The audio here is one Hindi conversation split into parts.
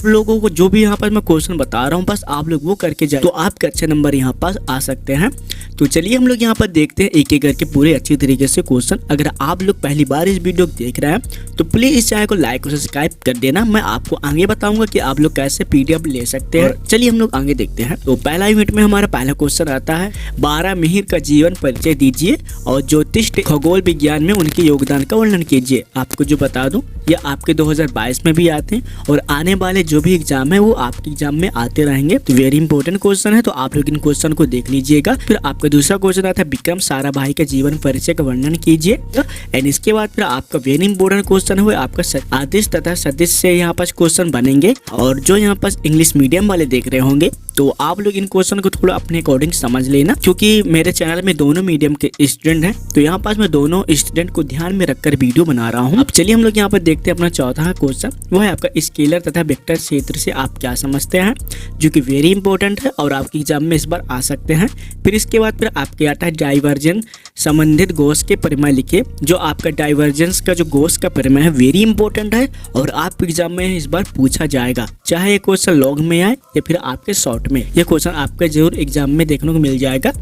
लोगों को जो भी यहाँ पर मैं क्वेश्चन बता रहा हूँ बस आप लोग वो करके जाए तो आपके अच्छे नंबर यहाँ पास आ सकते हैं। तो चलिए हम लोग यहाँ पर देखते हैं एक एक करके पूरे अच्छी तरीके से क्वेश्चन। अगर आप लोग पहली बार इस वीडियो को देख रहे हैं तो प्लीज इस चैनल को लाइक और सब्सक्राइब कर देना। मैं आपको आगे बताऊंगा कि आप लोग कैसे PDF ले सकते हैं। चलिए हम लोग आगे देखते हैं। तो पहला यूनिट में हमारा पहला क्वेश्चन आता है 12 मिहिर का जीवन परिचय दीजिए और ज्योतिष खगोल विज्ञान में उनके योगदान का वर्णन कीजिए। आपको जो बता दूं ये आपके 2022 में भी आते हैं और आने वाले जो भी एग्जाम है वो आपके एग्जाम में आते रहेंगे। तो वेरी इंपॉर्टेंट क्वेश्चन है, तो आप लोग इन क्वेश्चन को देख लीजिएगा। फिर आपका दूसरा क्वेश्चन आता है विक्रम साराभाई के जीवन परिचय का वर्णन कीजिए। एंड इसके बाद फिर आपका वेरी इंपॉर्टेंट क्वेश्चन है आपका आदिश तथा सदिश से यहाँ पास क्वेश्चन बनेंगे। और जो यहाँ पास इंग्लिश मीडियम वाले देख रहे होंगे तो आप लोग इन क्वेश्चन को थोड़ा अपने अकॉर्डिंग समझ लेना, क्योंकि मेरे चैनल में दोनों मीडियम के स्टूडेंट हैं तो यहाँ पास मैं दोनों स्टूडेंट को ध्यान में रखकर वीडियो बना रहा हूँ। अब चलिए हम लोग यहाँ पर देखते हैं अपना चौथा क्वेश्चन, वो है आपका स्केलर तथा वेक्टर क्षेत्र से आप क्या समझते हैं, जो कि वेरी इंपॉर्टेंट है और आपके एग्जाम में इस बार आ सकते हैं। फिर इसके बाद फिर आपके आता है डाइवर्जेंस संबंधित गॉस के परिमेय लिखिए। जो आपका डाइवर्जेंस का जो गॉस का परिमेय है वेरी इंपॉर्टेंट है और आपके एग्जाम में इस बार पूछा जाएगा, चाहे ये क्वेश्चन लॉग में आए या फिर आपके शॉर्ट में, ये क्वेश्चन आपका जरूर एग्जाम में देखने को मिल जाएगा।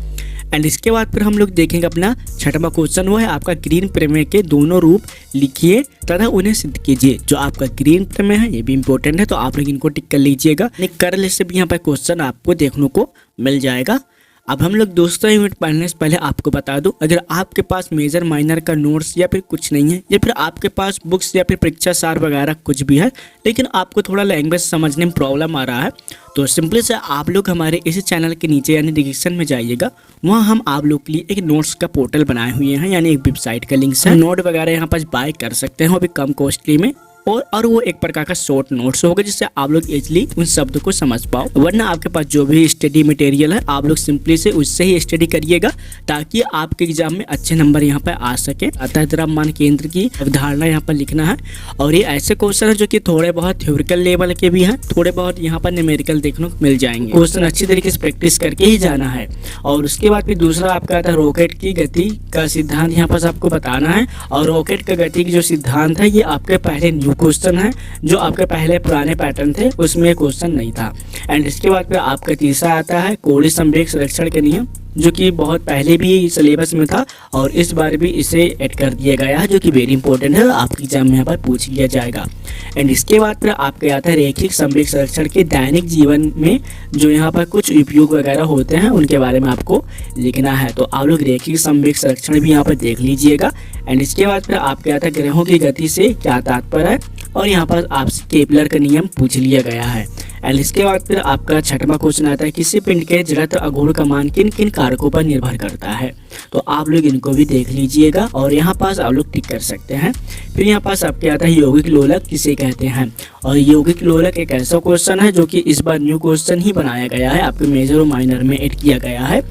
एंड इसके बाद फिर हम लोग देखेंगे अपना छठवां क्वेश्चन, वो है आपका ग्रीन प्रमेय के दोनों रूप लिखिए तथा उन्हें सिद्ध कीजिए। जो आपका ग्रीन प्रमेय है ये भी इंपॉर्टेंट है तो आप लोग इनको टिक कर लीजिएगा। करल से भी यहाँ पर क्वेश्चन आपको देखने को मिल जाएगा। अब हम लोग दूसरा यूनिट पढ़ने से पहले आपको बता दूं, अगर आपके पास मेजर माइनर का नोट्स या फिर कुछ नहीं है या फिर आपके पास बुक्स या फिर परीक्षा सार वगैरह कुछ भी है लेकिन आपको थोड़ा लैंग्वेज समझने में प्रॉब्लम आ रहा है तो सिंपली से आप लोग हमारे इस चैनल के नीचे यानी डिस्क्रिप्शन में जाइएगा, वहाँ हम आप लोग के लिए एक नोट्स का पोर्टल बनाए हुए हैं, यानी एक वेबसाइट का लिंक है। नोट वगैरह यहाँ पास बाय कर सकते हैं वो भी कम कॉस्टली में और वो एक प्रकार का शॉर्ट नोट्स होगा जिससे आप लोग इजीली उन शब्दों को समझ पाओ। वरना आपके पास जो भी स्टडी मटेरियल है आप लोग सिंपली से उससे ही स्टडी करिएगा ताकि आपके एग्जाम में अच्छे नंबर यहाँ पर आ सके। अतः द्रव्यमान केंद्र की अवधारणा यहाँ पर लिखना है और ये ऐसे क्वेश्चन है जो कि थोड़े बहुत थ्योरिकल लेवल के भी हैं, थोड़े बहुत यहाँ पर न्यूमेरिकल देखने को मिल जाएंगे। क्वेश्चन अच्छी तरीके से प्रैक्टिस करके ही जाना है। और उसके बाद फिर दूसरा आपका आता है रॉकेट की गति का सिद्धांत यहाँ पर आपको बताना है और रॉकेट का गति की जो सिद्धांत है ये आपके पहले क्वेश्चन है, जो आपके पहले पुराने पैटर्न थे उसमें क्वेश्चन नहीं था। एंड इसके बाद फिर आपका तीसरा आता है कोणीय संवेग संरक्षण के नियम, जो कि बहुत पहले भी सिलेबस में था और इस बार भी इसे ऐड कर दिया गया है, जो कि वेरी इंपॉर्टेंट है, आपके एग्जाम में यहाँ पर पूछ लिया जाएगा। एंड इसके बाद फिर आपके आता है रैखिक संवेग संरक्षण के दैनिक जीवन में जो यहाँ पर कुछ उपयोग वगैरह होते हैं उनके बारे में आपको लिखना है। तो आप लोग रैखिक संवेग संरक्षण भी यहाँ पर देख लीजिएगा। एंड इसके बाद फिर आपके आता है ग्रहों की गति से क्या तात्पर्य है और यहाँ पर आपसे केपलर का नियम पूछ लिया गया है। एंड इसके बाद फिर आपका छठवां क्वेश्चन आता है किसी पिंड के जड़त्व आघूर्ण का मान किन किन कारकों पर निर्भर करता है। तो आप लोग इनको भी देख लीजिएगा और यहाँ पास आप लोग टिक कर सकते हैं। फिर यहाँ पास आपके आता है यौगिक लोलक किसे कहते हैं और यौगिक लोलक एक ऐसा क्वेश्चन है जो कि इस बार न्यू क्वेश्चन ही बनाया गया है, आपके मेजर और माइनर में ऐड किया गया है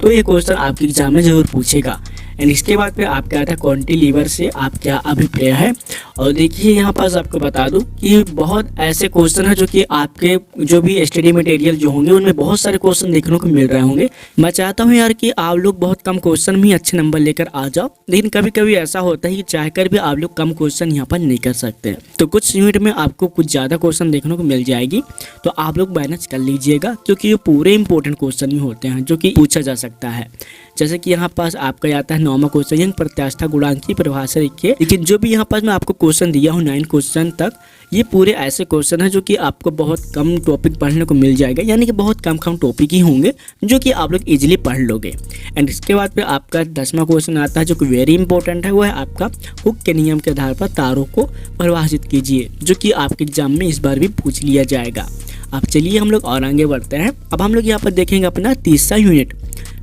तो ये क्वेश्चन आपके एग्जाम में जरूर पूछेगा। एंड इसके बाद फिर आपके आता है कॉन्टिलीवर से आप क्या अभिप्राय है। और देखिए यहाँ पास आपको बता दूं कि बहुत ऐसे क्वेश्चन है जो कि आपके जो भी स्टडी मटेरियल जो होंगे उनमें बहुत सारे क्वेश्चन देखने को मिल रहे होंगे। मैं चाहता हूँ यार कि आप लोग बहुत कम क्वेश्चन में अच्छे नंबर लेकर आ जाओ, लेकिन कभी कभी ऐसा होता है कि चाहकर भी आप लोग कम क्वेश्चन यहाँ पर नहीं कर सकते। तो कुछ यूनिट में आपको कुछ ज़्यादा क्वेश्चन देखने को मिल जाएगी तो आप लोग मैनेज कर लीजिएगा, क्योंकि ये पूरे इंपॉर्टेंट क्वेश्चन ही होते हैं जो कि पूछा जा सकता है। जैसे कि यहाँ पास आपका आता है 9वां क्वेश्चन, यंग प्रत्यास्था गुणांक की परिभाषा लिखिए। लेकिन जो भी यहाँ पास मैं आपको क्वेश्चन दिया हूँ 9 क्वेश्चन तक, ये पूरे ऐसे क्वेश्चन है जो कि आपको बहुत कम टॉपिक पढ़ने को मिल जाएगा, यानी कि बहुत कम टॉपिक ही होंगे जो कि आप लोग इजीली पढ़ लोगे। एंड इसके बाद फिर आपका 10वां क्वेश्चन आता है जो कि वेरी इंपॉर्टेंट है, वो है आपका हुक के नियम के आधार पर तारों को परिभाषित कीजिए, जो कि आपके एग्जाम में इस बार भी पूछ लिया जाएगा। अब चलिए हम लोग और आगे बढ़ते हैं। अब हम लोग यहाँ पर देखेंगे अपना तीसरा यूनिट।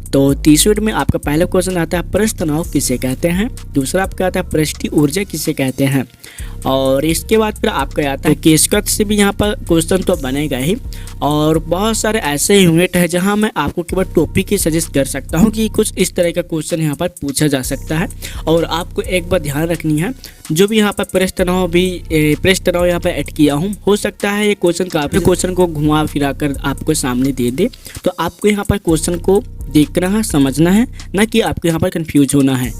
तो तीसरे यूनिट में आपका पहला क्वेश्चन आता है पृष्ठ तनाव किसे कहते हैं, दूसरा आपका आता है पृष्ठीय ऊर्जा किसे कहते हैं और इसके बाद फिर आपका आता है केशकत से भी यहाँ पर क्वेश्चन तो बनेगा ही। और बहुत सारे ऐसे यूनिट है जहाँ मैं आपको केवल टॉपिक ही सजेस्ट कर सकता हूँ कि कुछ इस तरह का क्वेश्चन यहाँ पर पूछा जा सकता है। और आपको एक बात ध्यान रखनी है, जो भी यहाँ पर पृष्ठ तनाव यहाँ पर ऐड किया हूँ, हो सकता है ये क्वेश्चन काफी क्वेश्चन को घुमा फिरा कर आपको सामने दे दे, तो आपको यहाँ पर क्वेश्चन को देखना है, समझना है, ना कि आपको यहाँ पर कंफ्यूज होना है,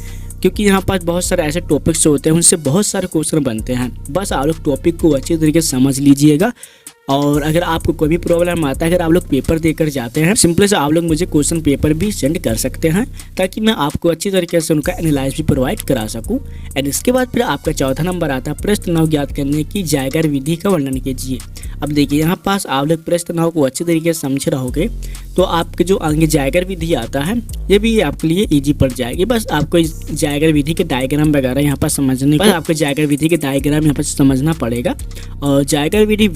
क्योंकि यहाँ पास बहुत सारे ऐसे टॉपिक्स होते हैं उनसे बहुत सारे क्वेश्चन बनते हैं। बस आप लोग टॉपिक को अच्छी तरीके से समझ लीजिएगा, और अगर आपको कोई भी प्रॉब्लम आता है, अगर आप लोग पेपर देकर जाते हैं, सिंपली से आप लोग मुझे क्वेश्चन पेपर भी सेंड कर सकते हैं ताकि मैं आपको अच्छी तरीके से उनका एनालाइज भी प्रोवाइड करा सकूं। एंड इसके बाद फिर आपका चौथा नंबर आता है प्रश्न नाव ज्ञात करने की जायगर विधि का वर्णन कीजिए। अब देखिए यहाँ पास आप लोग प्रश्न नाव को अच्छी तरीके से समझ रहोगे तो आपके जो आगे जायगर विधि आता है ये भी आपके लिए ईजी पड़ जाएगी। बस आपको जायगर विधि के डायग्राम वगैरह यहाँ पर समझने, बस आपको जायगर विधि के डायग्राम यहाँ पर समझना पड़ेगा। और जायगर विधि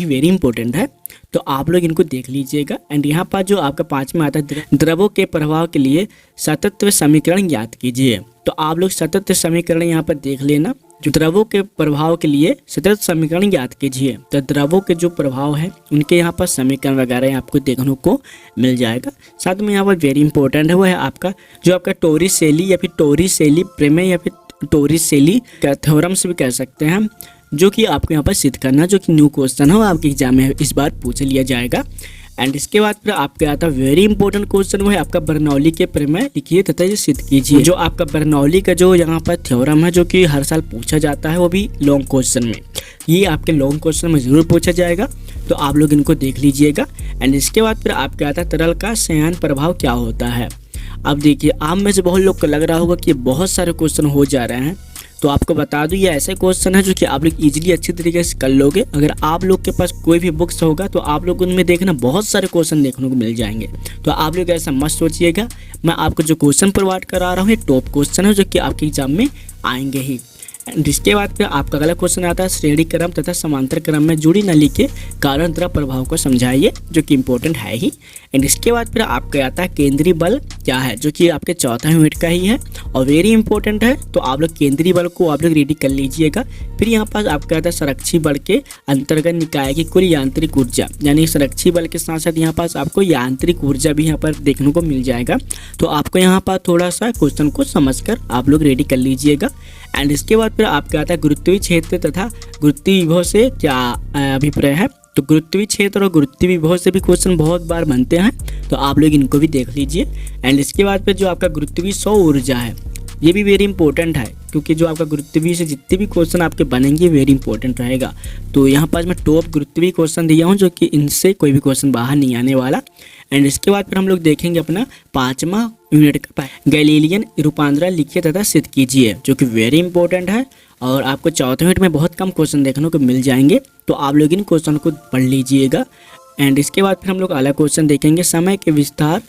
वेरी इंपॉर्टेंट है, तो आप लोग इनको देख लीजिएगा। एंड यहाँ पर जो आपका 5 में आता है द्रवों के प्रभाव के लिए सतत समीकरण ज्ञात कीजिए। तो आप लोग सतत समीकरण यहाँ पर देख लेना, जो द्रवों के प्रभाव के लिए सतत समीकरण ज्ञात कीजिए। तो द्रवों के जो प्रभाव है उनके यहाँ पर समीकरण वगैरह आपको देखने को मिल जाएगा। साथ में यहाँ पर वेरी इंपॉर्टेंट है वो है आपका जो आपका टोरिसेली या फिर टोरिसेली प्रमेय या फिर टोरिसेली का थ्योरम से भी कह सकते हैं, जो कि आपको यहाँ पर सिद्ध करना, जो कि न्यू क्वेश्चन हो आपके एग्जाम में इस बार पूछ लिया जाएगा। एंड इसके बाद फिर आपके आता है वेरी इंपॉर्टेंट क्वेश्चन, वो है आपका बर्नौली के प्रमेय लिखिए तथा ये सिद्ध कीजिए। जो आपका बर्नौली का जो यहाँ पर थ्योरम है जो कि हर साल पूछा जाता है, वो भी लॉन्ग क्वेश्चन में, ये आपके लॉन्ग क्वेश्चन में जरूर पूछा जाएगा, तो आप लोग इनको देख लीजिएगा। एंड इसके बाद फिर आपके आता है तरल का संयन प्रभाव क्या होता है। अब देखिए आप में से बहुत लोग को लग रहा होगा कि बहुत सारे क्वेश्चन हो जा रहे हैं, तो आपको बता दूं ये ऐसे क्वेश्चन है जो कि आप लोग इजीली अच्छी तरीके से कर लोगे। अगर आप लोग के पास कोई भी बुक्स होगा तो आप लोग उनमें देखना बहुत सारे क्वेश्चन देखने को मिल जाएंगे। तो आप लोग ऐसा मत सोचिएगा, मैं आपको जो क्वेश्चन प्रोवाइड करा रहा हूँ ये टॉप क्वेश्चन है जो कि आपके एग्जाम में आएंगे ही। एंड इसके बाद फिर आपका अगला क्वेश्चन आता है श्रेणी क्रम तथा समांतर क्रम में जुड़ी नली के कारण द्रव प्रभाव को समझाइए, जो कि इंपॉर्टेंट है ही। एंड इसके बाद फिर आपका आता है केंद्रीय बल क्या है, जो कि आपके चौथा यूनिट का ही है और वेरी इंपॉर्टेंट है, तो आप लोग केंद्रीय बल को आप लोग रेडी कर लीजिएगा। फिर यहाँ पास आपका आता है संरक्षी बल के अंतर्गत निकाय की कुल यांत्रिक ऊर्जा, यानी संरक्षी बल के साथ साथ यहाँ पास आपको यांत्रिक ऊर्जा भी यहाँ पर देखने को मिल जाएगा। तो आपको यहाँ पर थोड़ा सा क्वेश्चन को समझकर आप लोग रेडी कर लीजिएगा। एंड इसके बाद फिर आपका आता है गुरुत्वीय क्षेत्र तथा गुरुत्वीय विभव से क्या अभिप्राय है। तो गुरुत्वीय क्षेत्र और गुरुत्वीय विभव से भी क्वेश्चन बहुत बार बनते हैं, तो आप लोग इनको भी देख लीजिए। एंड इसके बाद फिर जो आपका गुरुत्वीय सौर ऊर्जा है ये भी वेरी इंपॉर्टेंट है, क्योंकि जो आपका गुरुत्वीय से जितने भी क्वेश्चन आपके बनेंगे वेरी इंपॉर्टेंट रहेगा। तो यहाँ पर मैं टॉप गुरुत्वीय क्वेश्चन दिया हूँ, जो कि इनसे कोई भी क्वेश्चन बाहर नहीं आने वाला। एंड इसके बाद फिर हम लोग देखेंगे अपना 5वां यूनिट का गैलीलियन रूपांतरण लिखिए तथा सिद्ध कीजिए, जो कि वेरी इंपॉर्टेंट है और आपको चौथे यूनिट में बहुत कम क्वेश्चन देखने को मिल जाएंगे, तो आप लोग इन क्वेश्चन को पढ़ लीजिएगा। एंड इसके बाद फिर हम लोग अगला क्वेश्चन देखेंगे समय के विस्तार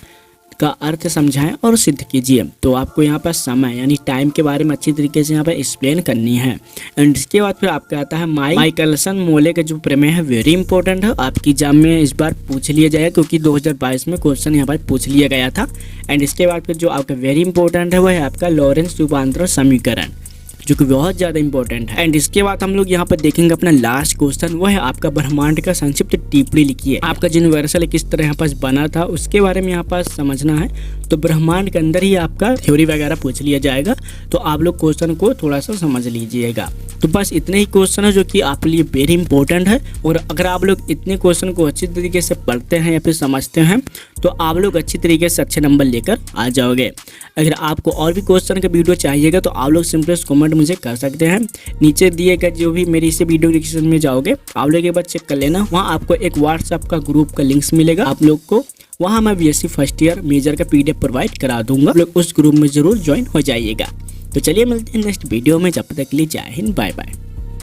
का अर्थ समझाएं और सिद्ध कीजिए। तो आपको यहाँ पर समय यानी टाइम के बारे में अच्छी तरीके से यहाँ पर एक्सप्लेन करनी है। एंड इसके बाद फिर आपका आता है माइकलसन मोले का जो प्रमेय है वेरी इंपॉर्टेंट है, आपकी एग्जाम में इस बार पूछ लिया जाएगा, क्योंकि 2022 में क्वेश्चन यहाँ पर पूछ लिया गया था। एंड इसके बाद फिर जो आपका वेरी इंपॉर्टेंट है वह है आपका लॉरेंस रूपांतरण समीकरण, जो कि बहुत ज़्यादा इंपॉर्टेंट है। एंड इसके बाद हम लोग यहाँ पर देखेंगे अपना लास्ट क्वेश्चन, वो है आपका ब्रह्मांड का संक्षिप्त टिप्पणी लिखिए। आपका यूनिवर्सल किस तरह यहाँ पास बना था उसके बारे में यहाँ पास समझना है, तो ब्रह्मांड के अंदर ही आपका थ्योरी वगैरह पूछ लिया जाएगा, तो आप लोग क्वेश्चन को थोड़ा सा समझ लीजिएगा। तो बस इतने ही क्वेश्चन है जो कि आपके लिए वेरी इंपॉर्टेंट है, और अगर आप लोग इतने क्वेश्चन को अच्छी तरीके से पढ़ते हैं या फिर समझते हैं तो आप लोग अच्छी तरीके से अच्छे नंबर लेकर आ जाओगे। अगर आपको और भी क्वेश्चन का वीडियो चाहिएगा तो आप लोग सिंपली कमेंट मुझे कर सकते हैं, नीचे दिए गए जो भी मेरी इसे वीडियो डिस्क्रिप्शन में जाओगे आप लोग एक बार चेक कर लेना, वहाँ आपको एक व्हाट्सएप का ग्रुप का लिंक्स मिलेगा आप लोग को, वहाँ मैं बीएससी फर्स्ट ईयर मेजर का PDF प्रोवाइड करा दूंगा, आप लोग उस ग्रुप में जरूर ज्वाइन हो जाइएगा। तो चलिए मिलते हैं नेक्स्ट वीडियो में, जब तक के लिए जय हिंद, बाय बाय।